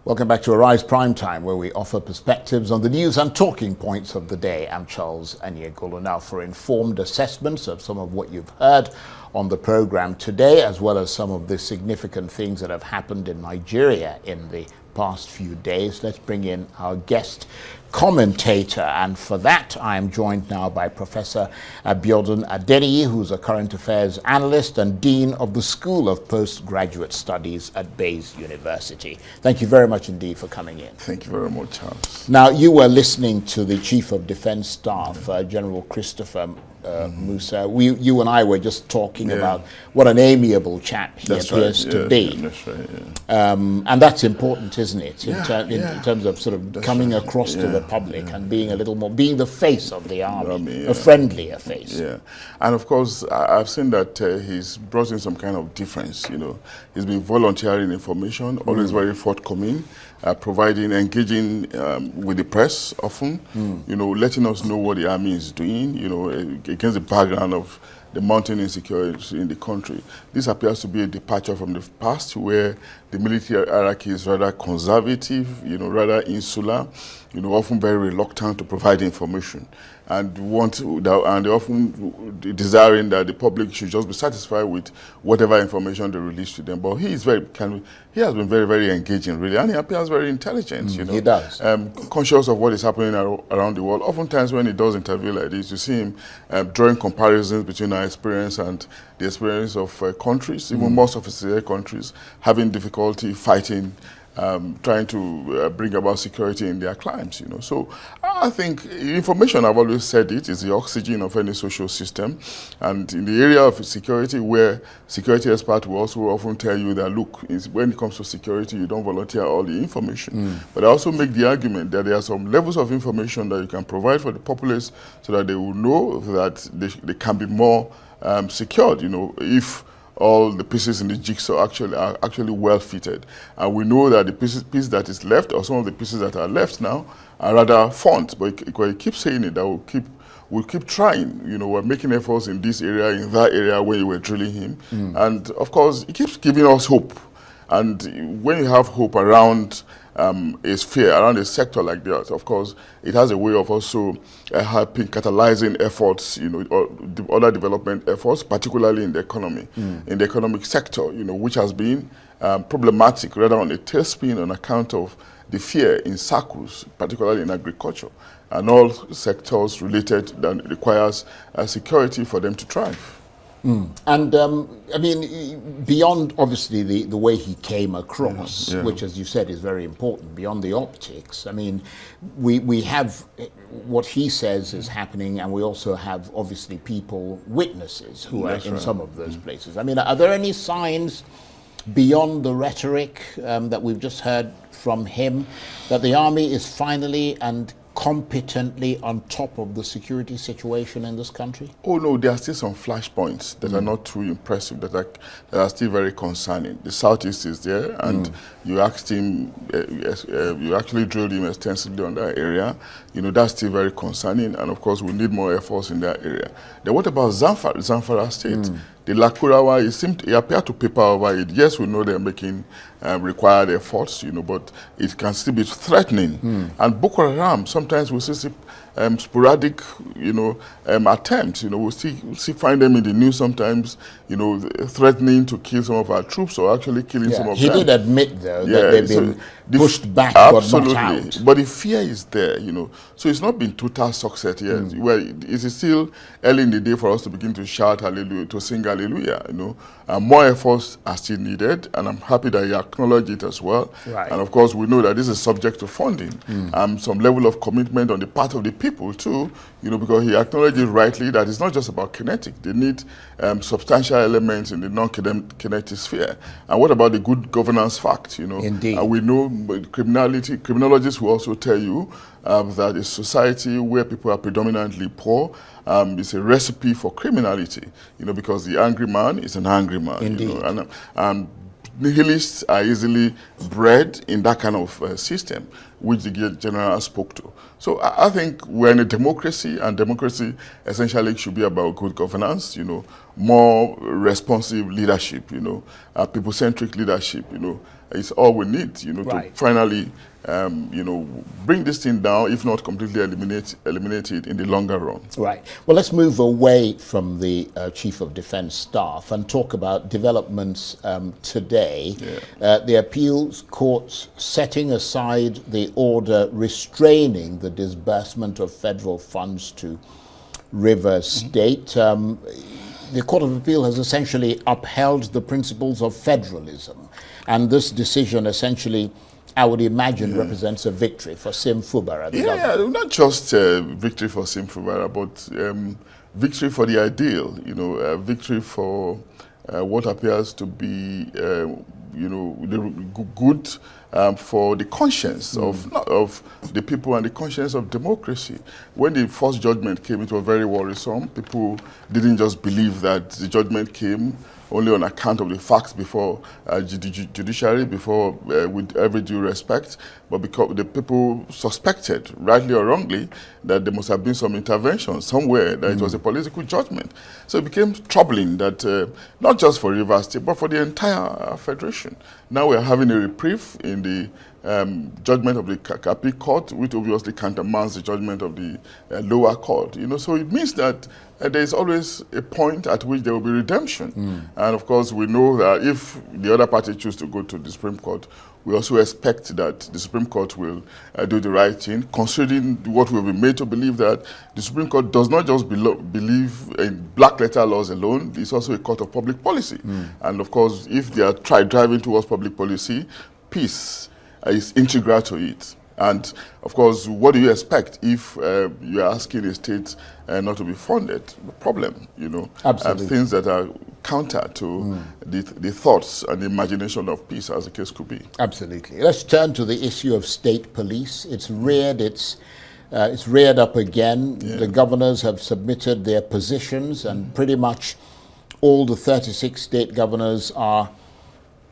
Welcome back to Arise Primetime, where we offer perspectives on the news and talking points of the day. I'm Charles Adeniyi. Now, for informed assessments of some of what you've heard on the program today, as well as some of the significant things that have happened in Nigeria in the past few days, let's bring in our guest commentator. And for that, I am joined now by Professor Adeniyi, who's a current affairs analyst and Dean of the School of Postgraduate Studies at Bayes University. Thank you very much indeed for coming in. Thank you very much, Charles. Now, you were listening to the Chief of Defense Staff, General Christopher Musa. You and I were just talking about what an amiable chap he appears to be. That's right, and that's important, isn't it? In terms of sort of coming across to the public and being a little more, being the face of the army, a friendlier face. Yeah, and of course, I've seen that he's brought in some kind of difference, He's been volunteering information, always very forthcoming, providing, engaging with the press often, letting us know what the army is doing, against the background of the mounting insecurity in the country. This appears to be a departure from the past where the military hierarchy is rather conservative, rather insular, often very reluctant to provide information, and they're often desiring that the public should just be satisfied with whatever information they release to them. But he has been very, very engaging, really, and he appears very intelligent. He does. Conscious of what is happening around the world. Oftentimes, when he does interview like this, you see him drawing comparisons between our experience and the experience of countries, even more sophisticated countries, having difficulty fighting, trying to bring about security in their climes, So I think information, I've always said it, is the oxygen of any social system. And in the area of security, where security experts will also often tell you that, look, when it comes to security, you don't volunteer all the information. But I also make the argument that there are some levels of information that you can provide for the populace so that they will know that they can be more secured, if all the pieces in the jigsaw are actually well fitted. And we know that the piece that is left, or some of the pieces that are left now, are rather font. But you keep saying it, that we'll keep trying. We're making efforts in this area, in that area where you were drilling him. And of course, it keeps giving us hope. And when you have hope around a sphere, around a sector like that, of course, it has a way of also helping catalyzing efforts, or other development efforts, particularly in the economy, in the economic sector, which has been problematic, rather on a tailspin on account of the fear in circles, particularly in agriculture, and all sectors related that requires security for them to thrive. And I mean, beyond obviously the way he came across, which, as you said, is very important, beyond the optics, I mean, we have what he says is happening, and we also have obviously witnesses who are in some of those places. I mean, are there any signs beyond the rhetoric that we've just heard from him that the army is finally and competently on top of the security situation in this country? Oh no, there are still some flashpoints that are not too impressive, that are still very concerning. The Southeast is there, and you asked him, you actually drilled him extensively on that area. That's still very concerning, and of course we need more efforts in that area. Then what about Zamfara State? The Lakurawa, he appeared to paper over it. Yes, we know they're making required efforts, but it can still be threatening. And Boko Haram, sometimes we see sporadic, attempts. We see find them in the news sometimes, threatening to kill some of our troops or actually killing some of them. He did admit, though, that they've been pushed back, absolutely, but not out. But the fear is there, So it's not been total success yet. Well, it is still early in the day for us to begin to shout hallelujah, to sing hallelujah, More efforts are still needed, and I'm happy that you acknowledge it as well. Right. And of course, we know that this is subject to funding, some level of commitment on the part of the people too, because he acknowledges rightly that it's not just about kinetic. They need substantial elements in the non-kinetic sphere. And what about the good governance fact, Indeed. And we know criminologists will also tell you that a society where people are predominantly poor is a recipe for criminality, because the angry man is an angry man. Indeed. And nihilists are easily bred in that kind of system. which the general spoke to. So I think we're in a democracy, and democracy essentially should be about good governance, more responsive leadership, people-centric leadership, it's all we need, to finally, bring this thing down, if not completely eliminate it in the longer run. Right. Well, let's move away from the Chief of Defense Staff and talk about developments today. Yeah. The appeals courts setting aside the order restraining the disbursement of federal funds to Rivers State. The Court of Appeal has essentially upheld the principles of federalism. And this decision essentially, I would imagine, represents a victory for Sim Fubara. Not just victory for Sim Fubara, but victory for the ideal, victory for what appears to be, the good for the conscience of the people and the conscience of democracy. When the first judgment came, it was very worrisome. People didn't just believe that the judgment came only on account of the facts before judiciary, with every due respect, but because the people suspected, rightly or wrongly, that there must have been some intervention somewhere, that it was a political judgment. So it became troubling that not just for Rivers State, but for the entire federation. Now we are having a reprieve in the judgment of the appeal court, which obviously countermands the judgment of the lower court. So it means that there is always a point at which there will be redemption. And of course, we know that if the other party choose to go to the Supreme Court, we also expect that the Supreme Court will do the right thing, considering what we've been made to believe, that the Supreme Court does not just believe in black letter laws alone. It's also a court of public policy. And of course, if they are driving towards public policy, peace is integral to it. And of course, what do you expect if you are asking a state not to be funded? Problem, Absolutely. Things that are counter to the thoughts and the imagination of peace, as the case could be. Absolutely. Let's turn to the issue of state police. It's reared up again. Yeah. The governors have submitted their positions, and pretty much all the 36 state governors are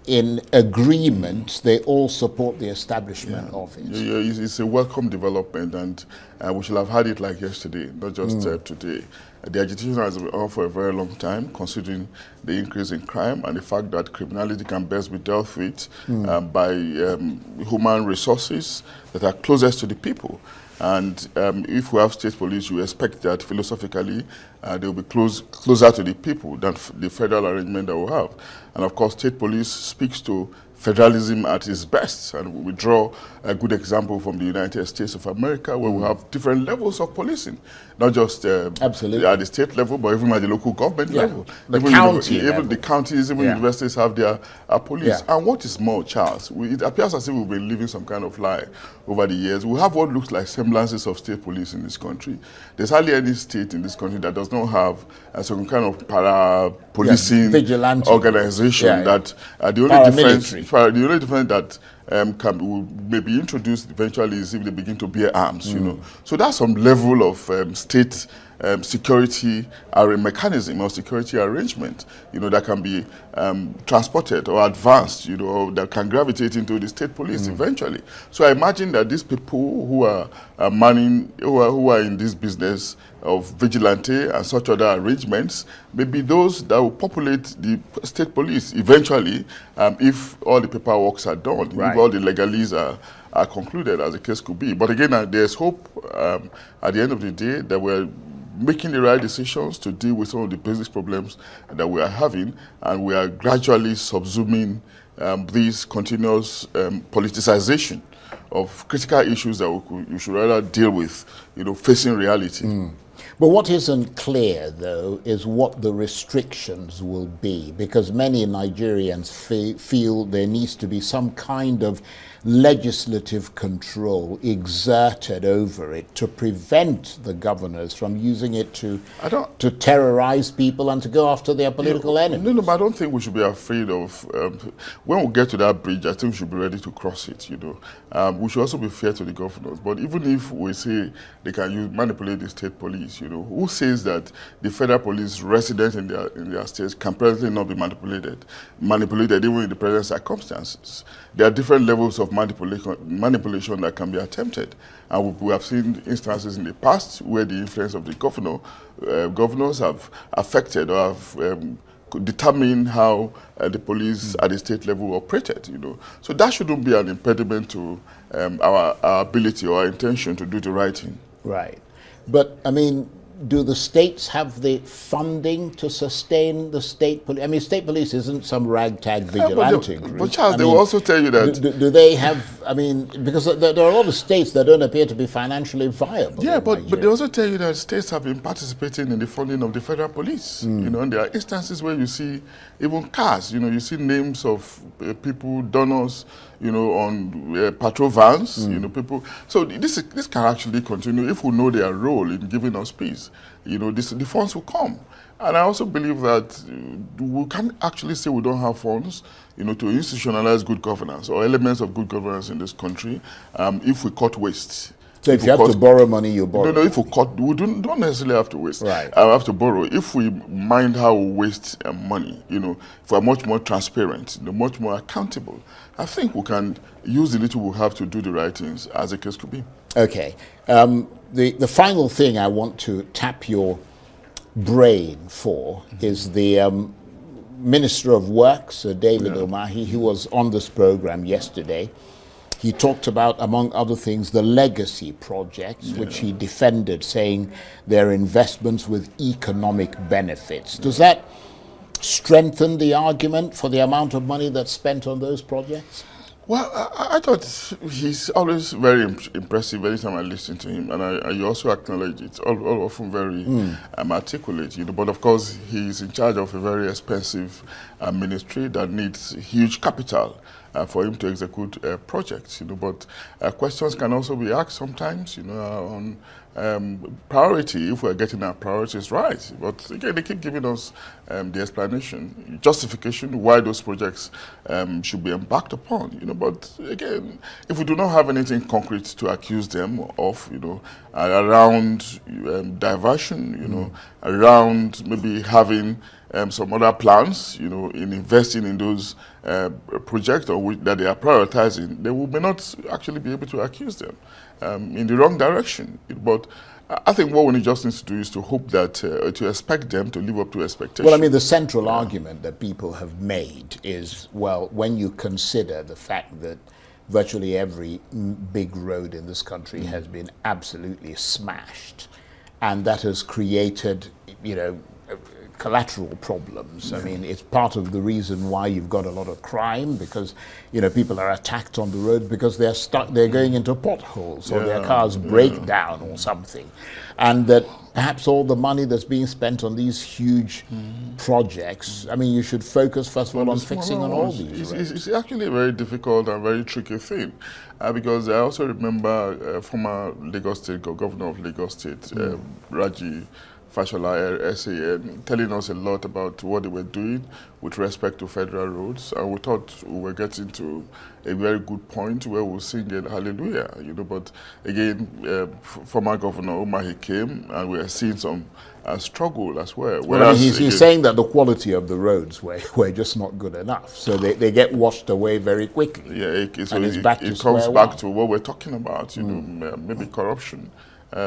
in agreement. They all support the establishment of it. It's a welcome development, and we should have had it like yesterday, not just today. The agitation has been on for a very long time, considering the increase in crime and the fact that criminality can best be dealt with by human resources that are closest to the people. And if we have state police, you expect that philosophically they will be closer to the people than the federal arrangement that we have. And of course, state police speaks to federalism at its best. And we draw a good example from the United States of America, where we have different levels of policing, not just Absolutely. at the state level, but even at the local government level. The even county level. Even the counties, even universities have their police. Yeah. And what is more, Charles, it appears as if we've been living some kind of lie over the years. We have what looks like semblances of state police in this country. There's hardly any state in this country that does not have some kind of para-policing vigilante organization that the only difference that will maybe introduced eventually is if they begin to bear arms, So that's some level of state security mechanism or security arrangement, that can be transported or advanced, or that can gravitate into the state police eventually. So I imagine that these people who are who are in this business of vigilante and such other arrangements may be those that will populate the state police eventually, if all the paperwork are done, if all the legalese are concluded, as the case could be. But again, there's hope at the end of the day that we're making the right decisions to deal with some of the basic problems that we are having, and we are gradually subsuming this continuous politicization of critical issues that we should rather deal with, facing reality. But what isn't clear, though, is what the restrictions will be, because many Nigerians feel there needs to be some kind of legislative control exerted over it to prevent the governors from using it to terrorize people and to go after their political enemies. No, but I don't think we should be afraid of, when we get to that bridge, I think we should be ready to cross it, We should also be fair to the governors. But even if we say they can manipulate the state police, who says that the federal police resident in their states can presently not be manipulated even in the present circumstances? There are different levels of manipulation that can be attempted, and we have seen instances in the past where the influence of the governors have affected or have determine how the police at the state level operated, So that shouldn't be an impediment to our ability or our intention to do the right thing. Right. But, I mean, do the states have the funding to sustain the state police? I mean, state police isn't some ragtag vigilante group. But Charles, they will also tell you that... Do they have, I mean, because there are a lot of states that don't appear to be financially viable. Yeah, but they also tell you that states have been participating in the funding of the federal police. And there are instances where you see even cars, you see names of people, donors, on patrol vans, people. So this can actually continue if we know their role in giving us peace. The funds will come. And I also believe that we can't actually say we don't have funds, to institutionalize good governance or elements of good governance in this country if we cut waste. So if you have to borrow money, you borrow. No, if we don't necessarily have to waste. Right. I have to borrow. If we mind how we waste money, if we're much more transparent, much more accountable, I think we can use the little we have to do the right things, as the case could be. Okay. The final thing I want to tap your brain for is the Minister of Works, David Umahi, who was on this program yesterday. He talked about, among other things, the legacy projects, which he defended, saying they're investments with economic benefits. Does that strengthen the argument for the amount of money that's spent on those projects? Well, I thought he's always very impressive anytime I listen to him, and I also acknowledge it's all often very articulate, But of course, he's in charge of a very expensive ministry that needs huge capital for him to execute projects, But questions can also be asked sometimes, on priority, if we're getting our priorities right. But again, they keep giving us the explanation, justification why those projects should be embarked upon, But again, if we do not have anything concrete to accuse them of, around diversion, around maybe having some other plans, in investing in those projects or that they are prioritizing, they may not actually be able to accuse them in the wrong direction. But I think what we just need to do is to hope that, to expect them to live up to expectations. Well, I mean, the central argument that people have made is, well, when you consider the fact that virtually every big road in this country has been absolutely smashed, and that has created, collateral problems. I mean, it's part of the reason why you've got a lot of crime, because, people are attacked on the road because they're stuck, they're going into potholes or their cars break down or something. And that perhaps all the money that's being spent on these huge projects, I mean, you should focus first of all on fixing on all these roads. It's actually a very difficult and very tricky thing, because I also remember former Lagos State, Governor of Lagos State, Raji Fashola, SAN, telling us a lot about what they were doing with respect to federal roads, and we thought we were getting to a very good point where we'll sing a hallelujah, But again, former Governor Umahi came, and we are seeing some struggle as well. Well, he's saying that the quality of the roads were just not good enough, so they get washed away very quickly. Yeah, it comes back to what we're talking about, maybe corruption.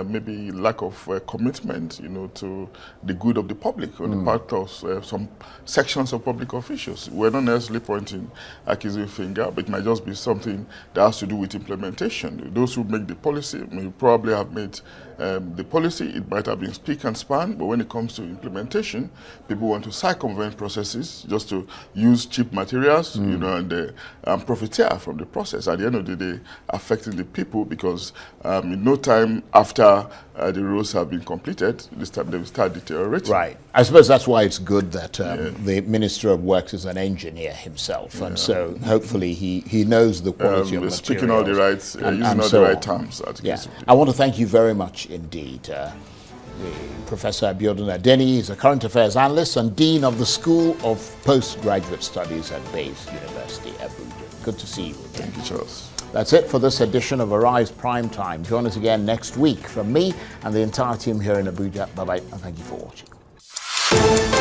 Maybe lack of commitment, to the good of the public on the part of some sections of public officials. We're not necessarily pointing accusing finger, but it might just be something that has to do with implementation. Those who make the policy may probably have made the policy. It might have been speak and span, but when it comes to implementation, people want to circumvent processes just to use cheap materials, and profiteer from the process. At the end of the day, affecting the people, because in no time after the roads have been completed, this time they will start deteriorating. Right. I suppose that's why it's good that the Minister of Works is an engineer himself, and so hopefully he knows the quality of materials. Speaking all the right, using all the right terms. I want to thank you very much indeed. Professor Abiodun Adeniyi is a current affairs analyst and Dean of the School of Postgraduate Studies at Bayes University, Abuja. Good to see you. Thank you, Charles. That's it for this edition of Arise Primetime. Join us again next week. From me and the entire team here in Abuja, bye-bye and thank you for watching.